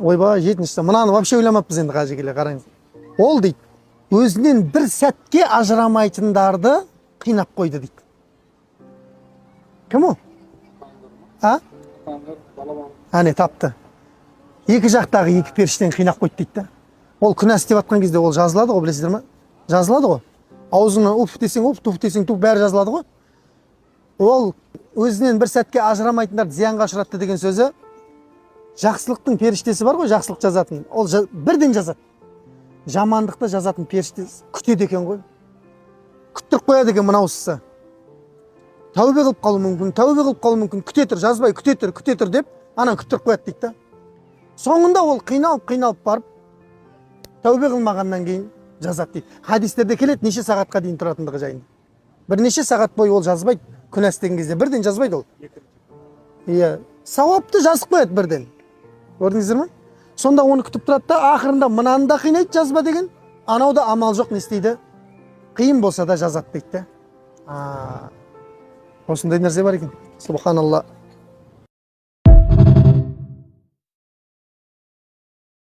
ойбай жетінші мынаны вообще ойламаппыз енді қажы келе қараңыз. Ол дейді өзінен бір сәтке ажырамайтындарды қинап қойды дейді. Кім ол? А? Әне тапты. Екі жақтағы екі періштені қинап қойды дейді. Ол күнә істеп жатқан кезде ол жазылады ғой, білесіздер ме? Жазылады ғой. Аузыңнан уф десең уф, туф десең туф, бәрі жазылады ғой. Ол өзінен бір сәтке ажырамайтындарды зиянға ұшыратты деген сөзі, жақсылықтың періштесі бар ғой, жақсылық жазатын. Ол бірден жазады. Жамандықты жазатын періштесі күтеді екен ғой. Күттіріп қояды екен мынаусы. Тәубе қылып қалу мүмкін, күте тұр, жазбай, күте тұр деп, анан күттіріп қояды дейді да. Соңында ол қиналып барып, тәубе қылмағаннан кейін жазады дейді. Хадистерде келеді, неше сағатқа дейін тұратындығы жайында. Бірнеше сағат бойы ол жазбайды, күнә істеген кезде бірден жазбайды ол. Иә, сауапты жазып қояды бірден. Көрдіңіздер ме? Сонда оны күтіп тұрады да, ақырында мынаны да қинайды жазба деген, анау да амал жоқ не істейді? Қиын болса да жазады дейді. Осындай нәрсе бар екен. Субханалла.